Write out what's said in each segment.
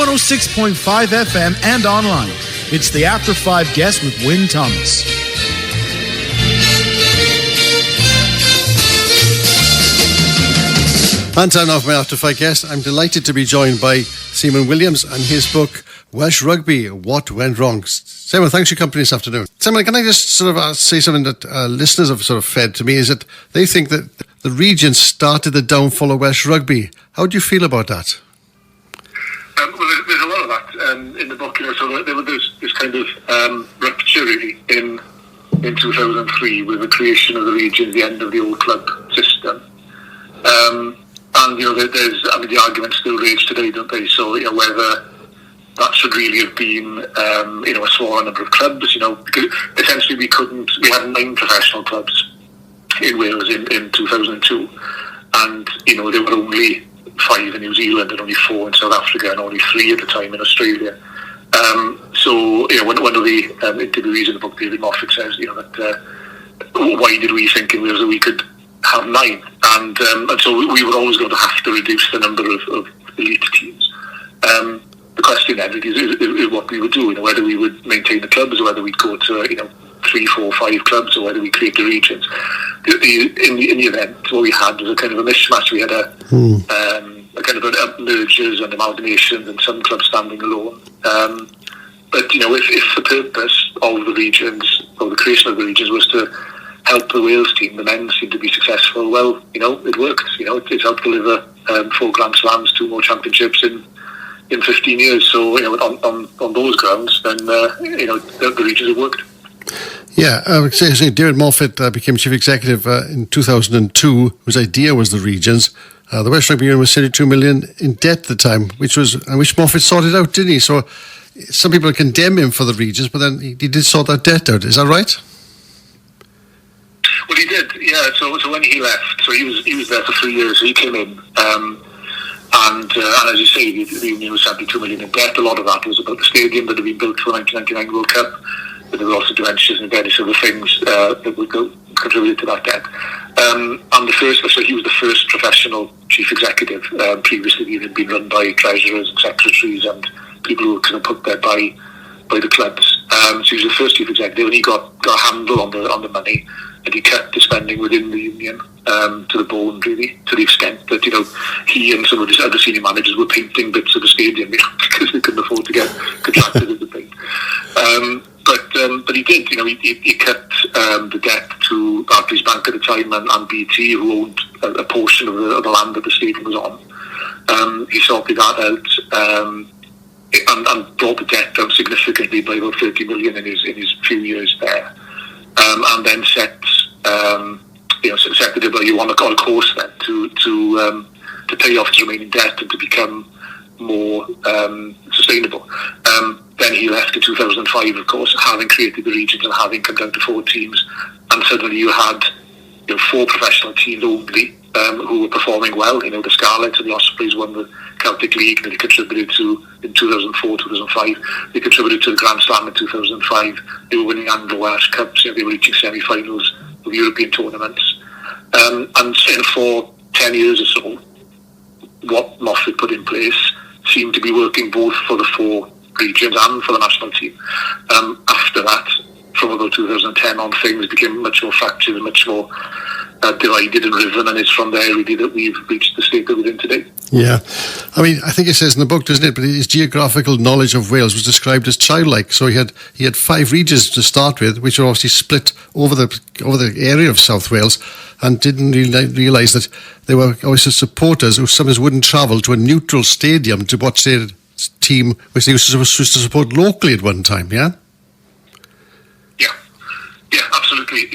106.5 FM and online. It's the After 5 Guest with Wyn Thomas. And time now for my After 5 Guest. I'm delighted to be joined by Seimon Williams and his book, Welsh Rugby, What Went Wrong. Seimon, thanks for your company this afternoon. Seimon, can I just sort of say something that listeners have sort of fed to me, is that they think that the region started the downfall of Welsh Rugby. How do you feel about that? Well, there's a lot of that in the book. So there was this kind of rupture really in 2003 with the creation of the region, the end of the old club system. And there's the arguments still raged today, don't they? So whether that should really have been a smaller number of clubs, because essentially we had 9 professional clubs in Wales in 2002, and there were only 5 in New Zealand and only 4 in South Africa and only 3 at the time in Australia. So one of the interviewees in the book, David Moffat, says that why did we think in Wales that we could have 9, and so we were always going to have to reduce the number of elite teams. The question then is what we would do, whether we would maintain the clubs or whether we'd go to 3, 4, 5 clubs, or whether we create the regions. In the event, what we had was a kind of a mismatch. We had a kind of mergers and amalgamations, and some clubs standing alone. But if the purpose of the regions, or the creation of the regions, was to help the Wales team, the men seemed to be successful. Well, it worked. It helped deliver 4 Grand Slams, 2 more championships in 15 years. So on those grounds, then the regions have worked. Yeah, I would say David Moffat became chief executive in 2002. His idea was the regions. The Welsh Rugby Union was 32 million in debt at the time, which Moffat sorted out, didn't he? So some people condemn him for the regions, but then he did sort that debt out. Is that right? Well, he did, yeah. So when he left, so he was there for 3 years. So he came in, and as you say, the union was 72 million in debt. A lot of that was about the stadium that had been built for the 1999 World Cup. But there were also debentures and various other things that would contribute to that debt. And so he was the first professional chief executive. Previously, he had been run by treasurers and secretaries and people who were kind of put there by the clubs. So he was the first chief executive, and he got a handle on the money, and he kept the spending within the union to the bone, really, to the extent that he and some of his other senior managers were painting bits of the stadium because they couldn't afford to get contractors to paint. But he did. He kept the debt to Barclays Bank at the time and BT, who owned a portion of the land that the stadium was on. He sorted that out and brought the debt down significantly by about 30 million in his few years there, and then set the you want to call a course then to pay off his remaining debt and to become more sustainable. Then he left in 2005, of course, having created the regions and having come down to 4 teams, and suddenly you had 4 professional teams only who were performing well. The Scarlets and the Ospreys won the Celtic League, and they contributed to, in 2004, 2005, they contributed to the Grand Slam in 2005. They were winning Anglo-Welsh Cups, they were reaching semi-finals of European tournaments. And for 10 years or so, what Moffat put in place seemed to be working both for the 4 regions and for the national team. After that, from about 2010 on, things became much more fractured and much more divided and riven, and it's from there really that we've reached the state that we're in today. Yeah, I think it says in the book, doesn't it? But his geographical knowledge of Wales was described as childlike. So he had 5 regions to start with, which were obviously split over the area of South Wales, and didn't really realise that there were obviously supporters who sometimes wouldn't travel to a neutral stadium to watch their team, which they were supposed to support locally at one time. Yeah. Yeah, absolutely.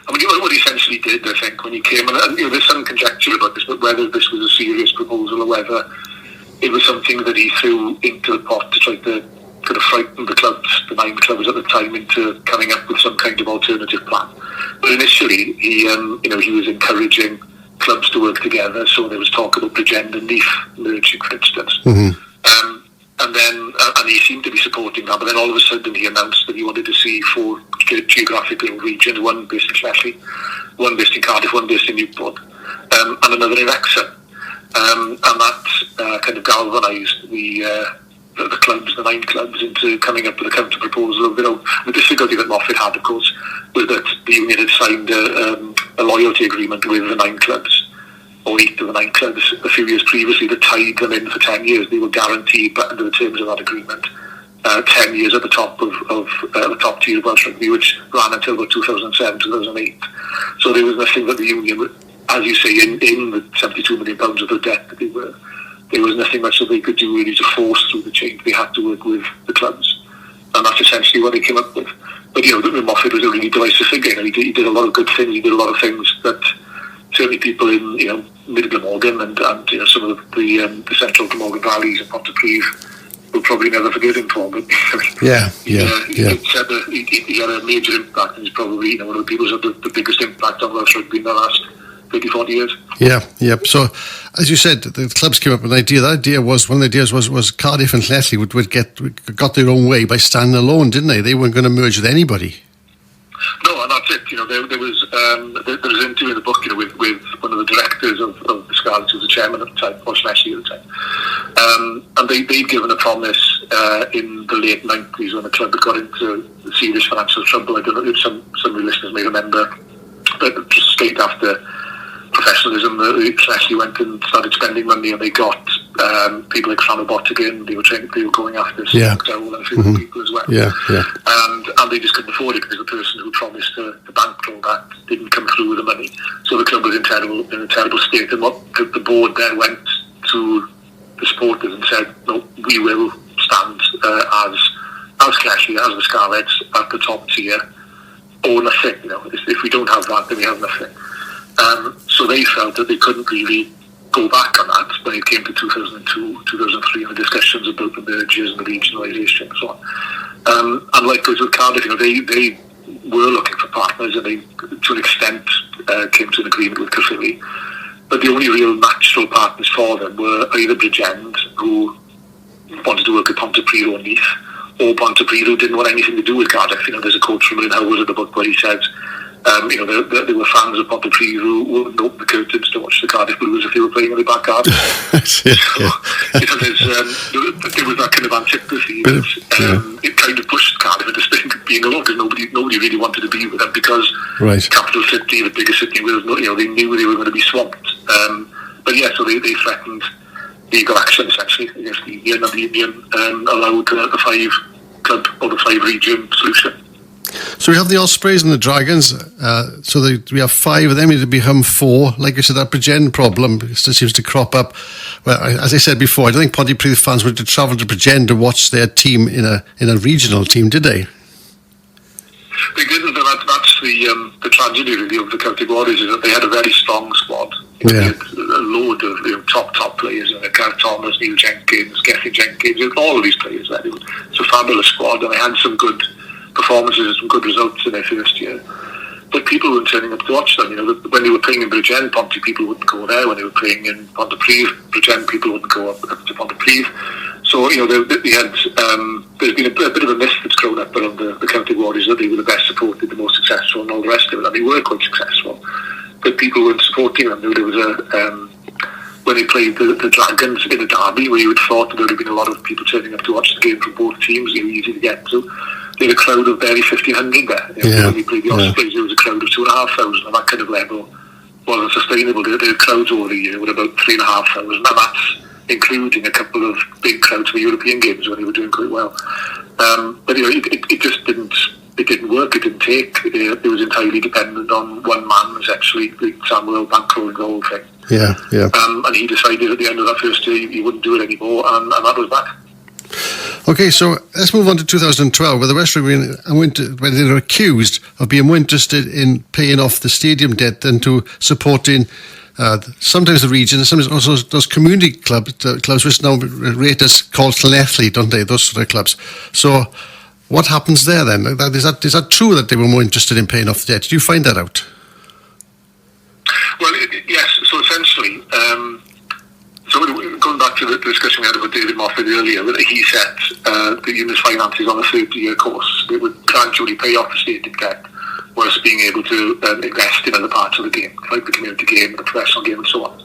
What he essentially did, I think, when he came, and there's some conjecture about this, but whether this was a serious proposal or whether it was something that he threw into the pot to try to kind of frighten the clubs, the 9 clubs at the time, into coming up with some kind of alternative plan. But initially, he was encouraging clubs to work together. So there was talk about Bridgend and Leith merging, for instance. Mm-hmm. And he seemed to be supporting that, but then all of a sudden he announced that he wanted to see 4 geographical regions, one based in Sheffield, one based in Cardiff, one based in Newport, and another in Wrexham. and that kind of galvanised the clubs, the 9 clubs, into coming up with a counter proposal. The difficulty that Moffat had, of course, was that the union had signed a loyalty agreement with the 9 clubs, or 8 of the 9 clubs, a few years previously, that tied them in for 10 years. They were guaranteed, but under the terms of that agreement, 10 years at the top of the top tier of Welsh Rugby, which ran until about 2007, 2008. So there was nothing that the union, as you say, in the £72 million of the debt that they were, there was nothing much that they could do really to force through the change. They had to work with the clubs, and that's essentially what they came up with. But Moffat was a really divisive figure. He did a lot of good things. He did a lot of things that certainly people in Mid Glamorgan and some of the central Glamorgan valleys and Pontypridd will probably never forget him for. But he had a major impact, and he's probably one of the people who's had the biggest impact on Welsh Rugby in the last 30-40 years. Yeah. So, as you said, the clubs came up with an idea. That idea was, one of the ideas was Cardiff and Llanelli got their own way by standing alone, didn't they? They weren't going to merge with anybody. No, and that's it. There was an interview in the book, with one of the directors of the Scarlets, who was the chairman at the time, or Llanelli at the time, and they'd given a promise in the late 90s when the club had got into serious financial trouble. I don't know if some of the listeners may remember, but just straight after professionalism, Llanelli went and started spending money, and they got people like Fran O'Botigan. They were going after McDowell and a few other people as well. And they just couldn't afford it because the person who promised the bankroll that didn't come through with the money. So the club was in a terrible state. And what the board then went to the supporters and said, no, we will stand as Llanelli, as the Scarlets, at the top tier, or nothing. If we don't have that, then we have nothing. So they felt that they couldn't really go back on that when it came to 2002, 2003, and the discussions about the mergers and the regionalisation and so on. And likewise with Cardiff, they were looking for partners, and they, to an extent, came to an agreement with Caerphilly. But the only real natural partners for them were either Bridgend, who wanted to work at Pontypridd or Neath, or Pontypridd, who didn't want anything to do with Cardiff. There's a quote from Wyn Thomas in the book where he says, there were fans of Pontypridd who wouldn't open the curtains to watch the Cardiff Blues if they were playing in the back garden. There was that kind of antipathy. It kind of pushed Cardiff into being alone, because nobody really wanted to be with them, because capital city, the biggest city in Wales, they knew they were going to be swamped. So they threatened legal action essentially against the union, and the union allowed the 5-club or the 5-region solution. So we have the Ospreys and the Dragons, we have 5 of them, to become 4. Like I said, that Bridgend problem still seems to crop up. Well, as I said before, I don't think Pontypridd fans would have travelled to Bridgend to watch their team in a regional team, did they? They didn't. That's the tragedy really of the Celtic Warriors, is that they had a very strong squad. They had a load of top players, Wyn Thomas, Neil Jenkins, Gethin Jenkins, all of these players there. It's a fabulous squad, and they had some good performances and some good results in their first year. But people weren't turning up to watch them. When they were playing in Bridgend, Ponty people wouldn't go there. When they were playing in Pontypridd, Bridgend people wouldn't go up to Pontypridd. So, they had, there's been a bit of a myth that's grown up around the Celtic Warriors that they were the best supported, the most successful, and all the rest of it. And they were quite successful. But people weren't supporting them. There was when they played the Dragons in a derby, where you would have thought that there would have been a lot of people turning up to watch the game from both teams. They were easy to get to. They had a crowd of barely 1,500 there. When we played the Ospreys, there was a crowd of 2,500, and that kind of level wasn't sustainable. They had crowds over the year with about 3,500, and that's including a couple of big crowds for European games when they were doing quite well. But it just didn't work. It didn't take. It was entirely dependent on one man, essentially, Samuel bankrolling the whole thing. And he decided at the end of that first year he wouldn't do it anymore, and that was that. Okay, so let's move on to 2012, where the Welsh Rugby where they were accused of being more interested in paying off the stadium debt than to supporting sometimes the region, and sometimes also those community clubs which now rate as called Llanelli, don't they? Those sort of clubs. So what happens there then? Is that true that they were more interested in paying off the debt? Did you find that out? Well, yes. So essentially, going back to the discussion we had about David Moffat earlier, he set the union's finances on a 30-year course. They would gradually pay off the stadium debt, whilst being able to invest in other parts of the game, like the community game, the professional game, and so on.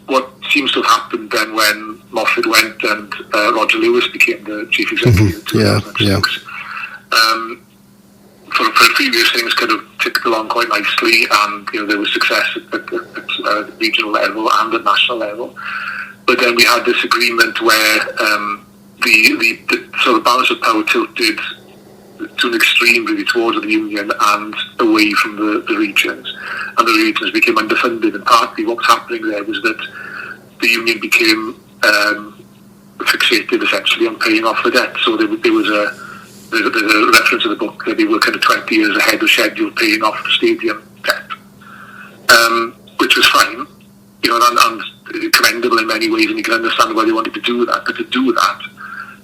What seems to have happened then when Moffat went and Roger Lewis became the chief executive in 2006, for previous things kind of ticked along quite nicely, and there was success at regional level and at national level. But then we had this agreement where the sort of balance of power tilted to an extreme really towards the union and away from the regions, and the regions became underfunded. And partly what was happening there was that the union became fixated essentially on paying off the debt. So there's a reference in the book that they were kind of 20 years ahead of schedule paying off the stadium debt, which was fine, and commendable in many ways, and you can understand why they wanted to do that. But to do that,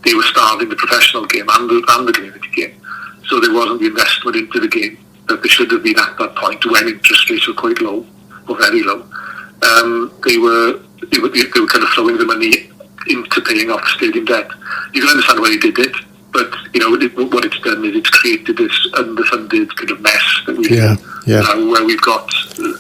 they were starving the professional game and the community game. So there wasn't the investment into the game that there should have been at that point when interest rates were quite low, or very low. They were kind of throwing the money into paying off the stadium debt. You can understand why they did it, but what it's done is it's created this underfunded kind of mess that we now, where we've got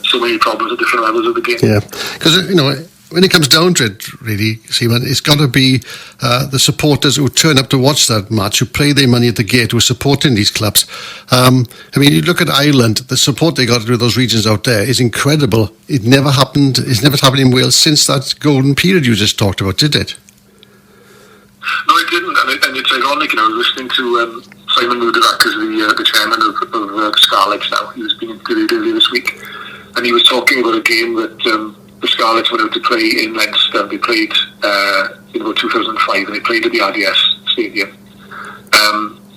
so many problems at different levels of the game. Yeah, because when it comes down to it, really, Seimon, it's got to be the supporters who turn up to watch that match, who pay their money at the gate, who are supporting these clubs. You look at Ireland, the support they got with those regions out there is incredible. It never happened. It's never happened in Wales since that golden period you just talked about, did it? No, it didn't, and it's ironic. I was listening to Seimon Williams, the chairman of the Scarlets now. He was being interviewed earlier this week, and he was talking about a game that the Scarlets went out to play in Leinster. They played in about 2005, and they played at the RDS Stadium,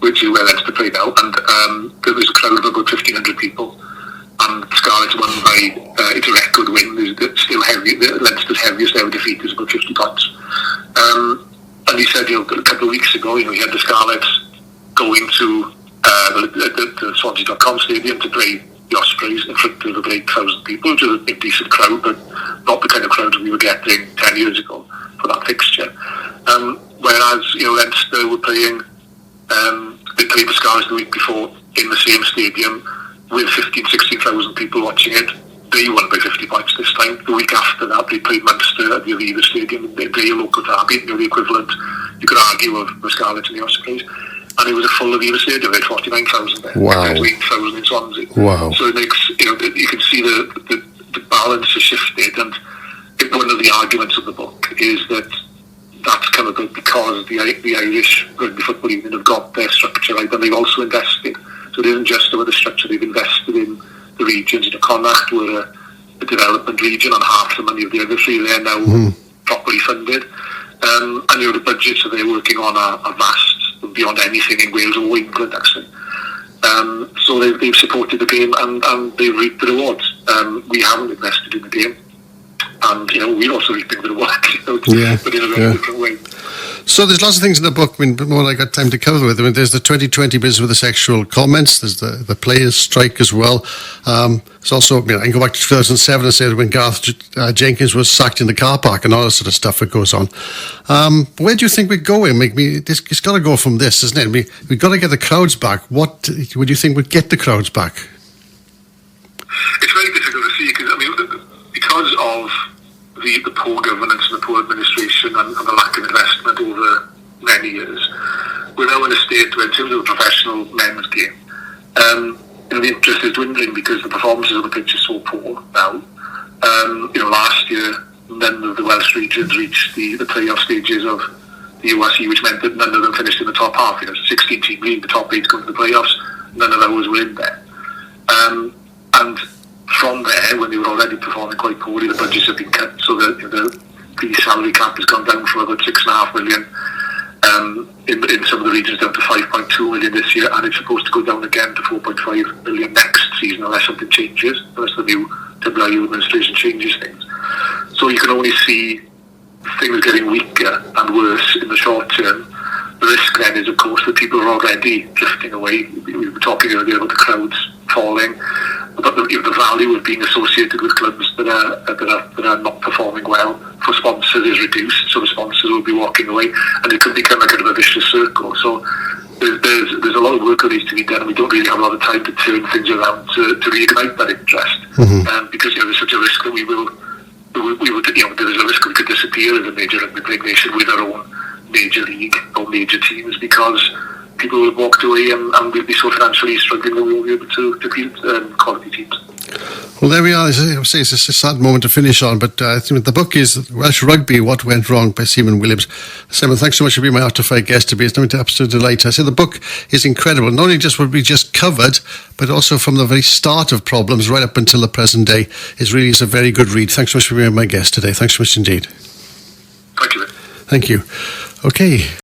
which is where Leinster play now. And there was a crowd of about 1,500 people, and the Scarlets won by it's a record win. It's still heavy. Leinster's heaviest ever defeat is about 50 points. And he said, a couple of weeks ago, he had the Scarlets going to the Swansea.com stadium to play the Ospreys in front of about 8,000 people, which is a decent crowd, but not the kind of crowd we were getting 10 years ago for that fixture. Whereas, Leinster were playing, they played the Scarlets the week before in the same stadium with 16,000 people watching it. They won by 50 points this time. The week after that, they played Munster at the Aviva Stadium. They played a local derby, the equivalent, you could argue, of the Scarlets and the Ospreys. And it was a full Aviva Stadium, they had 49,000 there. Wow. 8,000 in Swansea. Wow. So it makes, you can see the balance has shifted. And one of the arguments of the book is that that's kind of because the Irish Rugby Football Union have got their structure right, and they've also invested. So it isn't just about the structure, they've invested in the regions. Connacht were a development region on half the money of the other three. They're now properly funded, and the budgets that they're working on are vast, beyond anything in Wales or England actually. So they've supported the game and they've reaped the rewards. We haven't invested in the game, and we're also reaping the rewards, but in a very different way. So there's lots of things in the book, but more I got time to cover with. There's the 2020 business with the sexual comments. There's the players' strike as well. It's also, I can go back to 2007 and say when Garth Jenkins was sacked in the car park and all that sort of stuff that goes on. Where do you think we're going? It's got to go from this, isn't it? We've got to get the crowds back. What do you think would get the crowds back? It's very difficult to see because of the poor governance and the poor administration and the lack of investment over many years. We're now in a state where, in terms of the professional men's game, the interest is dwindling because the performances on the pitch are so poor now. Last year, none of the Welsh regions reached the playoff stages of the URC, which meant that none of them finished in the top half. 16 team league, the top 8 going to the playoffs, none of those were in there. And from there, when they were already performing quite poorly, the budgets have been cut, so the salary cap has gone down from about 6.5 million in some of the regions down to 5.2 million this year, and it's supposed to go down again to 4.5 million next season unless something changes, unless the new WRU administration changes things. So you can only see things getting weaker and worse in the short term. The risk then is, of course, that people are already drifting away. We were talking earlier about the crowds falling, about the value of being associated with clubs that are not performing well for sponsors is reduced, so the sponsors will be walking away, and it could become a kind of a vicious circle. So there's a lot of work that needs to be done, and we don't really have a lot of time to turn things around to reignite that interest, because there's such a risk that we will we would, there is a risk we could disappear as a major rugby playing nation with our own major league or major teams, because people will have walked away and we'll be so financially struggling that we won't be able to compete quality teams. Well, there we are. As I say, it's a sad moment to finish on, but I think the book is Welsh Rugby, What Went Wrong by Seimon Williams. Seimon, thanks so much for being my After Five guest today. It's an absolute delight. I say the book is incredible, not only just what we just covered, but also from the very start of problems right up until the present day. It really is a very good read. Thanks so much for being my guest today. Thanks so much indeed. Thank you. Thank you. Okay.